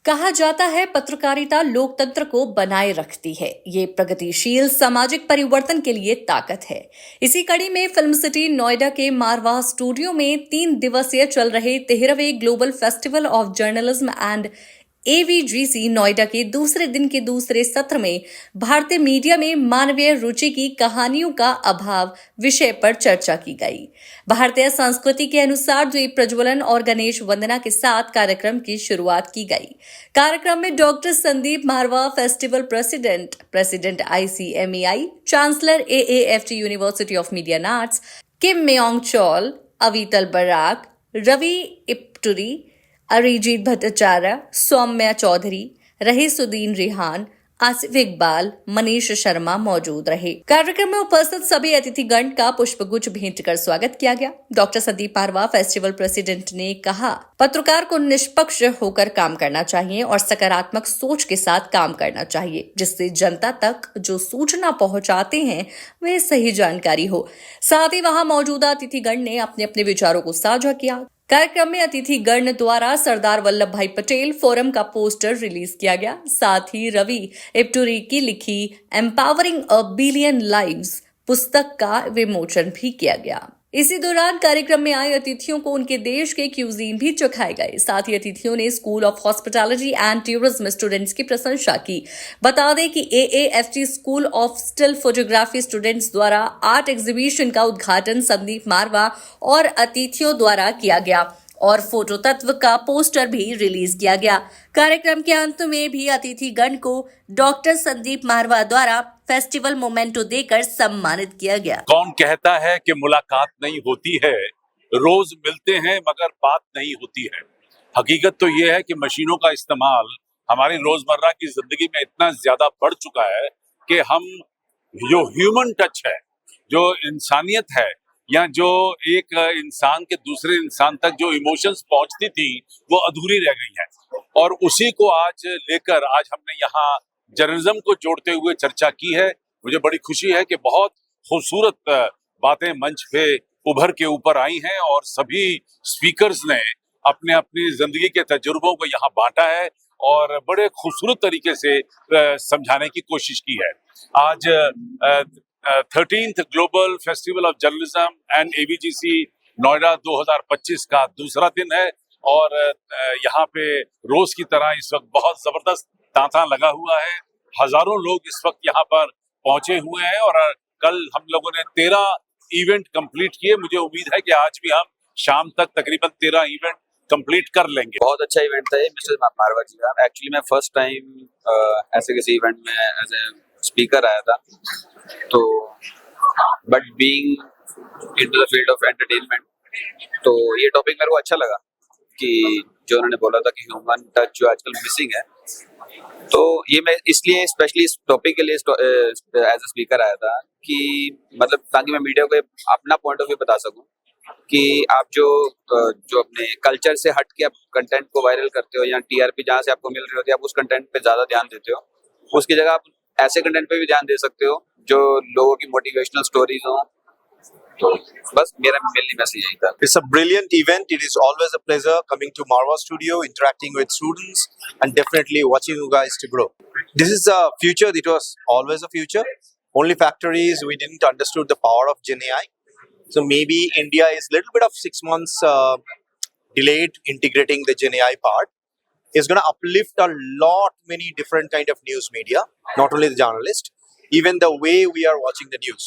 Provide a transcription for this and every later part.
कहा जाता है पत्रकारिता लोकतंत्र को बनाए रखती है। ये प्रगतिशील सामाजिक परिवर्तन के लिए ताकत है। इसी कड़ी में फिल्म सिटी नोएडा के मारवा स्टूडियो में 3 दिवसीय चल रहे 13वें global festival of journalism and AVGC Noida के दूसरे दिन के दूसरे सत्र में भारतीय मीडिया में मानवीय रुचि की कहानियों का अभाव विषय पर चर्चा की गई। भारतीय संस्कृति के अनुसार द्वीप प्रज्वलन और गणेश वंदना के साथ कार्यक्रम की शुरुआत की गई। कार्यक्रम में doctor Sandeep Marwah, festival president ICMEI, chancellor AAFT university of media and arts, Kim Myeong Chol, Avital Barak, Ravi Ipturi, Arijit Bhattacharya, Saumya Chaudhary, Rahisuddin Rihan, Asif Iqbal, Manish Sharma मौजूद रहे। कार्यक्रम में उपस्थित सभी अतिथिगण का पुष्पगुच्छ भेंट कर स्वागत किया गया। Doctor Sandeep Marwah, festival president, ने कहा, पत्रकार को निष्पक्ष होकर काम करना चाहिए और सकारात्मक सोच के साथ काम करना चाहिए, जिससे जनता तक जो सूचना पहुंचाते हैं वे सही जानकारी हो। साथ ही वहां मौजूदा अतिथिगण ने अपने अपने विचारों को साझा किया। कार्यक्रम में अतिथिगण द्वारा सरदार वल्लभ भाई पटेल फोरम का पोस्टर रिलीज किया गया। साथ ही रवि इप्टुरी की लिखी एम्पावरिंग अ बिलियन लाइव्स पुस्तक का विमोचन भी किया गया। इसी दौरान कार्यक्रम में आए अतिथियों को उनके देश के क्यूजीन भी चखाए गए। साथ ही अतिथियों ने school of hospitality and tourism students की प्रशंसा की। बता दें कि AAFT school of still photography students द्वारा आर्ट एग्जीबिशन का उद्घाटन संदीप मारवा और अतिथियों द्वारा किया गया और फोटो तत्व का पोस्टर भी रिलीज किया गया। कार्यक्रम के अंत में भी अतिथिगण को डॉक्टर संदीप मारवा द्वारा फेस्टिवल मोमेंटो देकर सम्मानित किया गया। कौन कहता है कि मुलाकात नहीं होती है, रोज मिलते हैं मगर बात नहीं होती है। हकीकत तो ये है कि मशीनों का इस्तेमाल हमारी रोजमर्रा की जिंदगी में इतना ज्यादा बढ़ चुका है कि हम जो ह्यूमन टच है, जो इंसानियत है, या जो एक इंसान के दूसरे इंसान तक जो इमोशंस पहुंचती थी, वो अधूरी रह गई है। और उसी को आज लेकर आज हमने यहाँ जर्नलिज्म को जोड़ते हुए चर्चा की है। मुझे बड़ी खुशी है कि बहुत खूबसूरत बातें मंच पे उभर के ऊपर आई हैं और सभी स्पीकर्स ने अपने अपनी जिंदगी के तजुर्बों को यहाँ बांटा है और बड़े खूबसूरत तरीके से समझाने की कोशिश की है। आज 13th global festival of journalism and AVGC Noida 2025 का दूसरा दिन है और यहाँ पे रोज की तरह इस वक्त बहुत जबरदस्त तांता लगा हुआ है। हजारों लोग इस वक्त यहाँ पर पहुंचे हुए हैं और कल हम लोगों ने 13 इवेंट कंप्लीट किए। मुझे उम्मीद है कि आज भी हम शाम तक तकरीबन 13 इवेंट कंप्लीट कर लेंगे। बहुत अच्छा इवेंट था ये मिस्टर मारवा जी का। एक्चुअली मैं फर्स्ट टाइम ऐसे किसी इवेंट में एज ए स्पीकर आया था, तो but being into the field of entertainment, तो ये टॉपिक मेरे को अच्छा लगा कि जो उन्होंने बोला था कि ह्यूमन टच जो आजकल मिसिंग है, तो ये मैं इसलिए स्पेशली इस टॉपिक के लिए एज ए स्पीकर आया था कि मतलब ताकि मैं मीडिया को अपना पॉइंट ऑफ व्यू बता सकूं कि आप जो अपने कल्चर से हट के आप कंटेंट को वायरल करते हो या TRP जहाँ से आपको मिल रही होती है, आप उस कंटेंट पे ज्यादा ध्यान देते हो। उसकी जगह आप ऐसे कंटेंट पे भी ध्यान दे सकते हो जो लोगों की मोटिवेशनल स्टोरीज हो। तो बस मेरा मेनली मैसेज यही था। It's a brilliant event. It is always a pleasure coming to Marwa Studio, interacting with students, and definitely watching you guys to grow. This is a future. It was always a future. Only factor is we didn't understood the power of Gen AI. So maybe India is little bit of 6 months delayed integrating the Gen AI part. It's going to uplift a lot many different kind of news media, not only the journalist, even the way we are watching the news.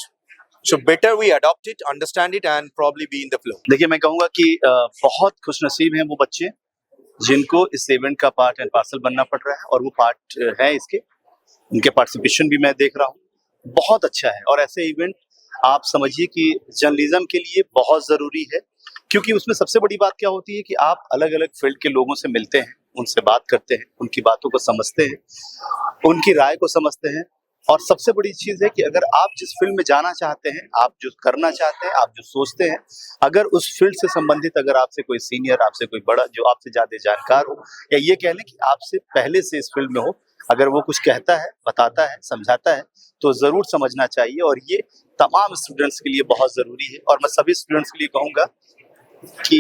So better we adopt it, understand it, and probably be in the flow. देखिए, मैं कहूँगा कि बहुत खुशनसीब हैं वो बच्चे जिनको इस इवेंट का पार्ट एंड पार्सल बनना पड़ रहा है और वो पार्ट है इसके। उनके पार्टिसिपेशन भी मैं देख रहा हूँ, बहुत अच्छा है। और ऐसे इवेंट आप समझिए कि जर्नलिज्म के लिए बहुत ज़रूरी है, क्योंकि उसमें सबसे बड़ी बात क्या होती है कि आप अलग अलग फील्ड के लोगों से मिलते हैं, उनसे बात करते हैं, उनकी बातों को समझते हैं, उनकी राय को समझते हैं। और सबसे बड़ी चीज है कि अगर आप जिस फील्ड में जाना चाहते हैं, आप जो करना चाहते हैं, आप जो सोचते हैं, अगर उस फील्ड से संबंधित अगर आपसे कोई सीनियर, आपसे कोई बड़ा जो आपसे ज्यादा जानकार हो, या ये कह लें कि आपसे पहले से इस फील्ड में हो, अगर वो कुछ कहता है, बताता है, समझाता है, तो जरूर समझना चाहिए। और ये तमाम स्टूडेंट्स के लिए बहुत जरूरी है। और मैं सभी स्टूडेंट्स के लिए कहूंगा कि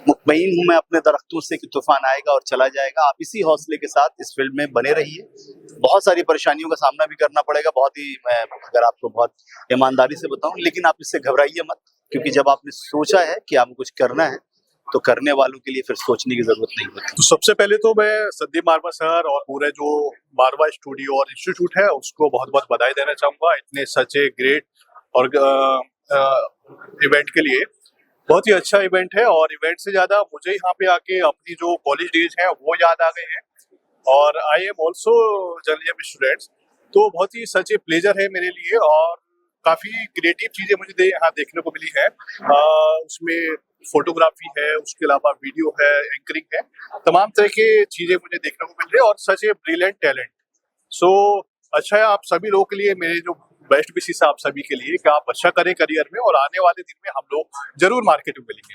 मुतमईन हूं मैं अपने दरख्तों से कि तूफान आएगा और चला जाएगा। आप इसी हौसले के साथ इस फिल्म में बने रहिए। बहुत सारी परेशानियों का सामना भी करना पड़ेगा, बहुत ही, मैं अगर आपको बहुत ईमानदारी से बताऊं, लेकिन आप इससे घबराइए मत, क्योंकि जब आपने सोचा है कि आपको कुछ करना है तो करने वालों के लिए फिर सोचने की जरूरत नहीं होती। तो सबसे पहले तो मैं संदीप मारवा सर और पूरे जो मारवा स्टूडियो और इंस्टीट्यूट है उसको बहुत बहुत बधाई देना चाहूंगा इतने सच ए ग्रेट और इवेंट के लिए। बहुत ही अच्छा इवेंट है और इवेंट से ज्यादा मुझे यहाँ पे आके अपनी जो कॉलेज डेज है वो याद आ गए हैं और I am also journalism students, तो बहुत ही सच ए प्लेजर है मेरे लिए और काफी क्रिएटिव चीजें मुझे यहाँ देखने को मिली है। उसमें फोटोग्राफी है, उसके अलावा वीडियो है, एंकरिंग है, तमाम तरह की चीजें मुझे देखने को मिल रही है और सच ए ब्रिलियंट टैलेंट। सो अच्छा है, आप सभी लोगों के लिए मेरे जो बेस्ट विशेष आप सभी के लिए कि आप अच्छा करें करियर में और आने वाले दिन में हम लोग जरूर मार्केट में मिलेंगे।